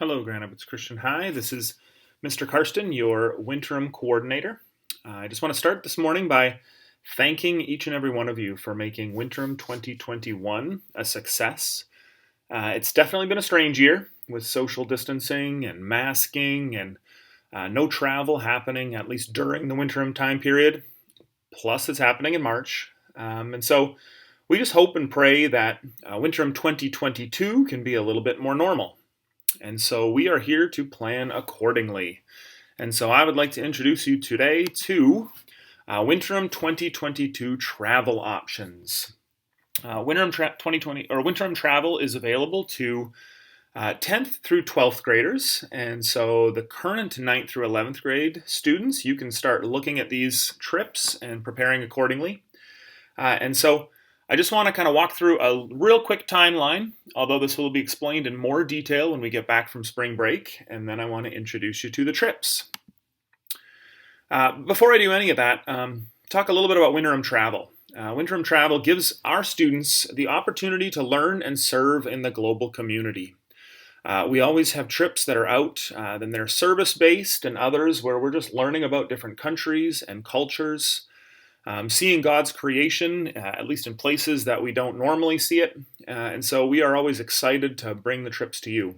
Hello, Grand Rapids Christian High. This is Mr. Karsten, your Winterim coordinator. I just want to start this morning by thanking each and every one of you for making Winterim 2021 a success. It's definitely been a strange year with social distancing and masking and no travel happening, at least during the Winterim time period. Plus, it's happening in March. And so we just hope and pray that Winterim 2022 can be a little bit more normal. And so we are here to plan accordingly. And so I would like to introduce you today to Winterim 2022 travel options. Winterim travel is available to 10th through 12th graders. And so the current 9th through 11th grade students, you can start looking at these trips and preparing accordingly. And so I just want to kind of walk through a real quick timeline, although this will be explained in more detail when we get back from spring break, and then I want to introduce you to the trips. Before I do any of that, talk a little bit about Winterim travel. Winterim travel gives our students the opportunity to learn and serve in the global community. We always have trips that are out, then they're service-based, and others where we're just learning about different countries and cultures. Seeing God's creation, at least in places that we don't normally see it. And so we are always excited to bring the trips to you.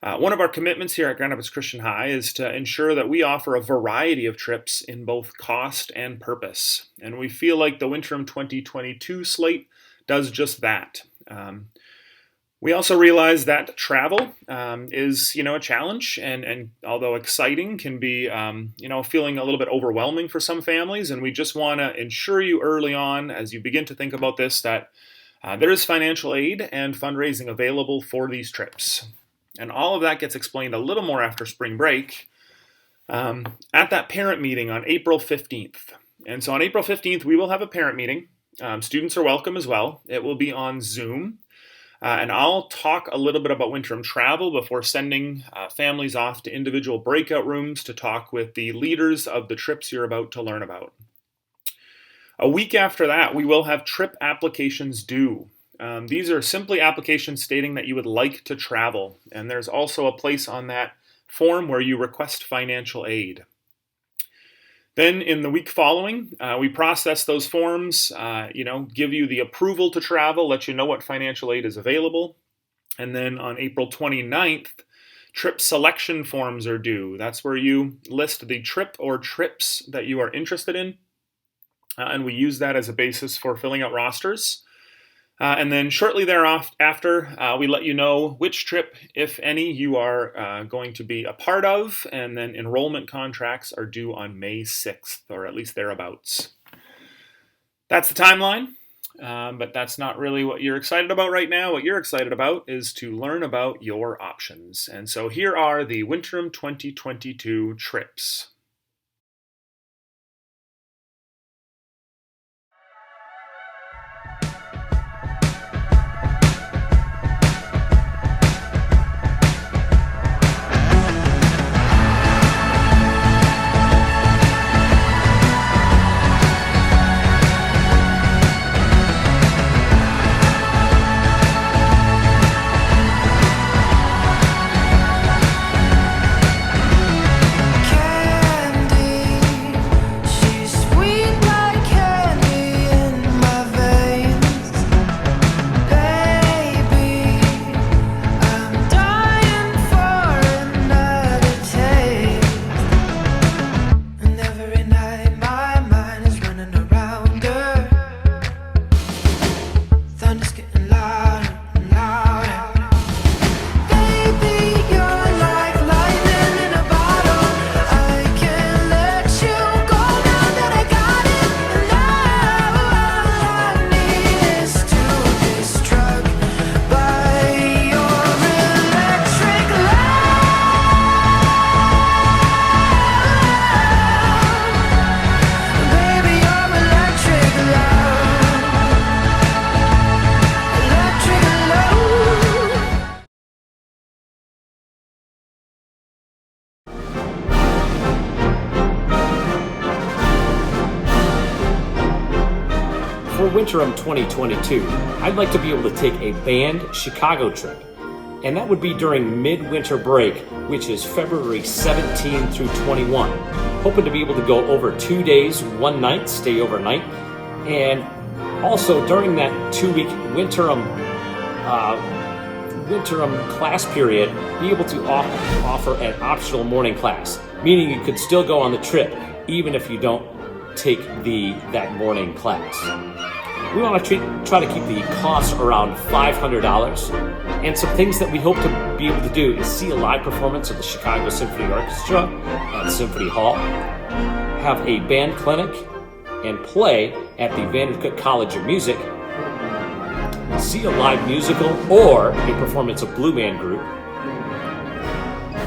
One of our commitments here at Grand Rapids Christian High is to ensure that we offer a variety of trips in both cost and purpose. And we feel like the Winterim 2022 slate does just that. We also realize that travel is, a challenge, and although exciting, can be, feeling a little bit overwhelming for some families. And we just want to ensure you early on, as you begin to think about this, that there is financial aid and fundraising available for these trips. And all of that gets explained a little more after spring break at that parent meeting on April 15th. And so on April 15th, we will have a parent meeting. Students are welcome as well. It will be on Zoom. And I'll talk a little bit about Winterim travel before sending families off to individual breakout rooms to talk with the leaders of the trips you're about to learn about. A week after that, we will have trip applications due. These are simply applications stating that you would like to travel. And there's also a place on that form where you request financial aid. Then in the week following, we process those forms, give you the approval to travel, let you know what financial aid is available. And then on April 29th, trip selection forms are due. That's where you list the trip or trips that you are interested in. And we use that as a basis for filling out rosters. And then shortly thereafter, we let you know which trip, if any, you are going to be a part of, and then enrollment contracts are due on May 6th, or at least thereabouts. That's the timeline, but that's not really what you're excited about right now. What you're excited about is to learn about your options. And so here are the Winterim 2022 trips. For Winterim 2022, I'd like to be able to take a band Chicago trip and that would be during midwinter break, which is February 17 through 21. Hoping to be able to go over 2 days, 1 night, stay overnight, and also during that 2-week Winterim class period, be able to offer an optional morning class, meaning you could still go on the trip even if you don't take that morning class. We want to try to keep the costs around $500, and some things that we hope to be able to do is see a live performance of the Chicago Symphony Orchestra at Symphony Hall, have a band clinic and play at the Vandercook College of Music, see a live musical or a performance of Blue Man Group,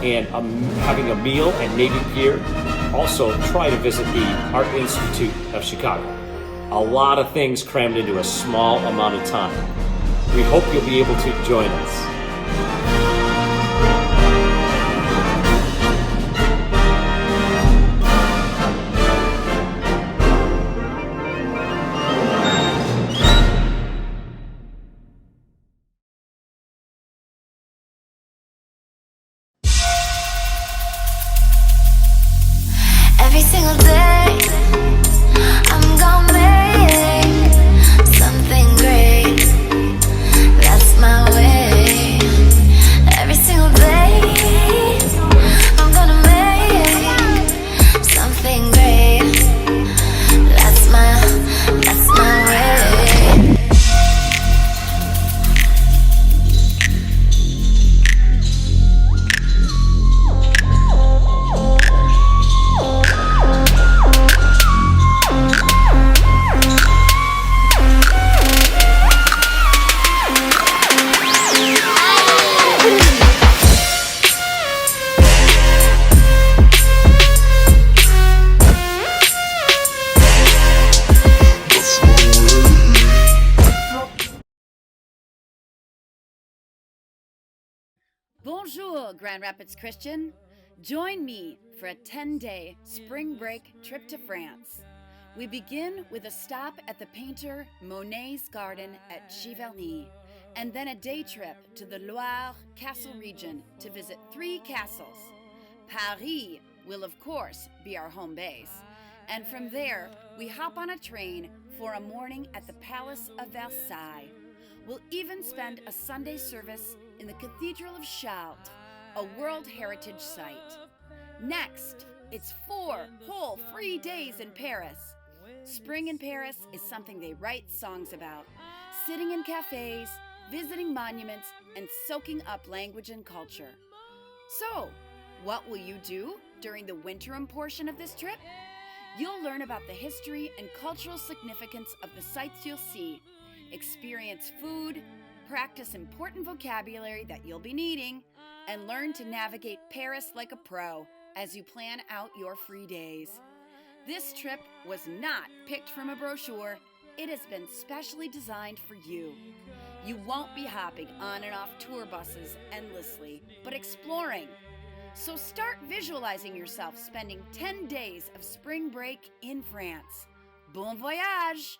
and having a meal at Navy Pier. Also, try to visit the Art Institute of Chicago. A lot of things crammed into a small amount of time. We hope you'll be able to join us. Every single day, I'm gonna make something great. That's my way. Every single day, I'm gonna make something great. That's my way. Bonjour, Grand Rapids Christian. Join me for a 10-day spring break trip to France. We begin with a stop at the painter Monet's garden at Giverny, and then a day trip to the Loire Castle region to visit 3 castles. Paris will, of course, be our home base, and from there, we hop on a train for a morning at the Palace of Versailles. We'll even spend a Sunday service in the Cathedral of Chartres, a World Heritage Site. Next, it's 4 whole free days in Paris. Spring in Paris is something they write songs about, sitting in cafes, visiting monuments, and soaking up language and culture. So, what will you do during the Winterim portion of this trip? You'll learn about the history and cultural significance of the sights you'll see, experience food, practice important vocabulary that you'll be needing, and learn to navigate Paris like a pro as you plan out your free days. This trip was not picked from a brochure. It has been specially designed for you. You won't be hopping on and off tour buses endlessly, but exploring. So start visualizing yourself spending 10 days of spring break in France. Bon voyage!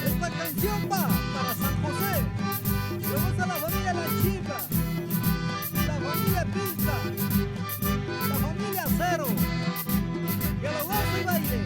Esta canción va para San José, luego está la familia La Chica, la familia Pinza, la familia Cero, que lo gozo y baile.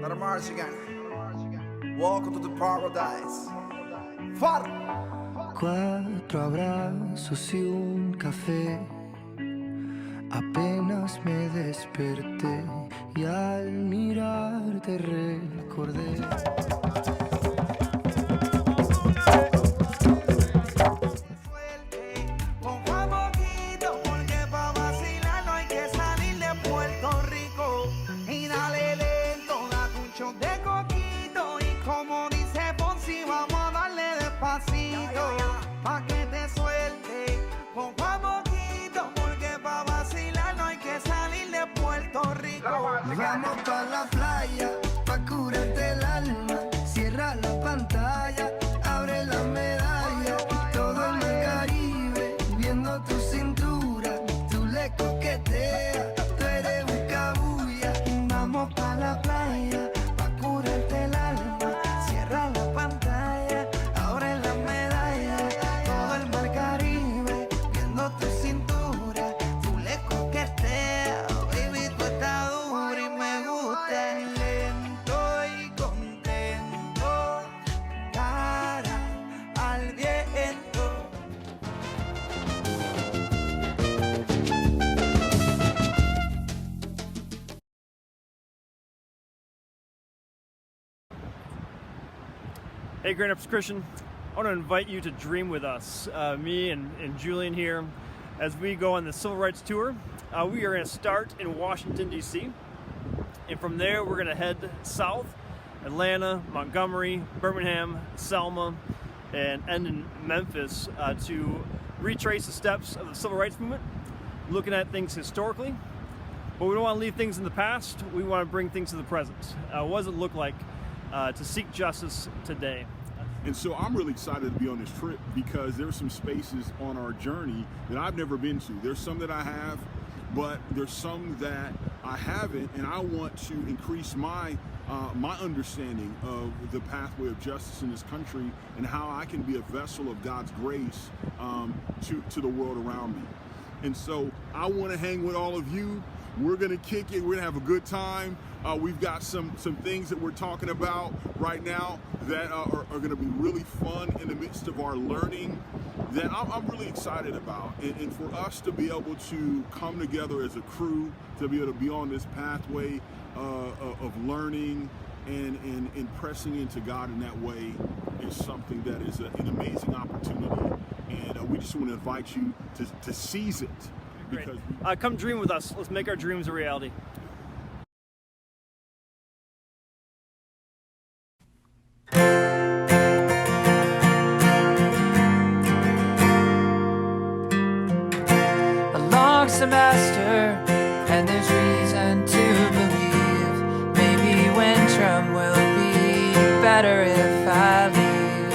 Para Mars again. Welcome to the paradise. Far. 4 abrazos y un café. Apenas me desperté y al mirarte recordé. Con Juan Poquito, porque pa' vacilar no hay que salir de Puerto Rico. Y dale lento, date un shot de coquito. Y como dice Ponzi, vamos a darle despacito. Pa' que te suelte con Juan Poquito, porque pa' vacilar no hay que salir de Puerto Rico. Vamos pa' la playa, pa' curarte el alma. Cierra la pantalla, abre la medalla. Todo en el Caribe, viendo tu cintura. Tú le coqueteas, tú eres un cabuya. Vamos pa' la playa, pa' curarte el alma. Cierra la pantalla, abre la medalla. Todo el mar Caribe, viendo tu cintura. Tú le coqueteas, baby, tú estás dura y me gusta. Lento y contento, cara al viento. Hey, Grand Rapids Christian, I want to invite you to dream with us, me and Julian here, as we go on the Civil Rights Tour. We are going to start in Washington, D.C., and from there we're going to head south, Atlanta, Montgomery, Birmingham, Selma, and end in Memphis to retrace the steps of the Civil Rights Movement, looking at things historically. But we don't want to leave things in the past, we want to bring things to the present. What does it look like to seek justice today? And so I'm really excited to be on this trip because there's some spaces on our journey that I've never been to. There's some that I have, but there's some that I haven't, and I want to increase my understanding of the pathway of justice in this country and how I can be a vessel of God's grace to the world around me. And so I want to hang with all of you. We're going to kick it. We're going to have a good time. We've got some things that we're talking about right now that are going to be really fun in the midst of our learning that I'm really excited about. And for us to be able to come together as a crew, to be able to be on this pathway of learning and pressing into God in that way is something that is an amazing opportunity. And we just want to invite you to seize it. Because come dream with us. Let's make our dreams a reality. A long semester, and there's reason to believe maybe Winterim will be better if I leave.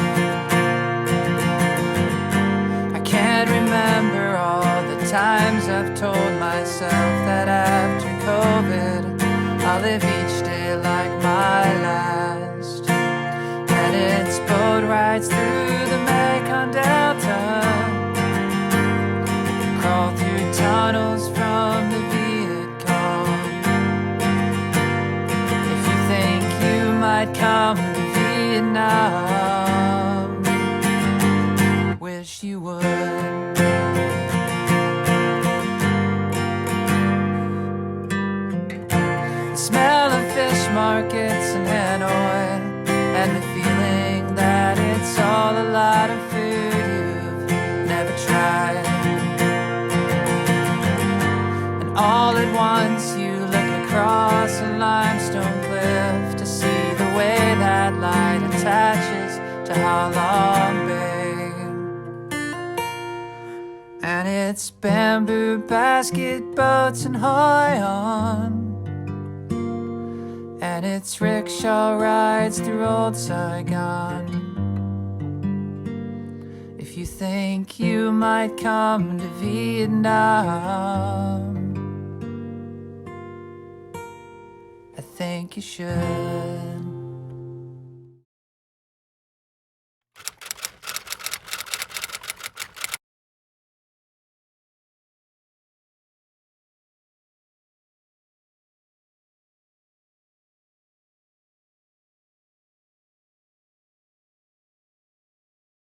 I can't remember all the times I've told myself that after COVID I'll live each day like my last. And it's boat rides through the Mekong Delta, crawl through tunnels from the Viet Cong. If you think you might come to Vietnam, wish you would. The smell of fish markets in Hanoi, and the feeling that it's all a lot of food you've never tried. And all at once you look across a limestone cliff to see the way that light attaches to Halong Bay. And it's bamboo basket boats and Hoi On, and it's rickshaw rides through old Saigon. If you think you might come to Vietnam, I think you should.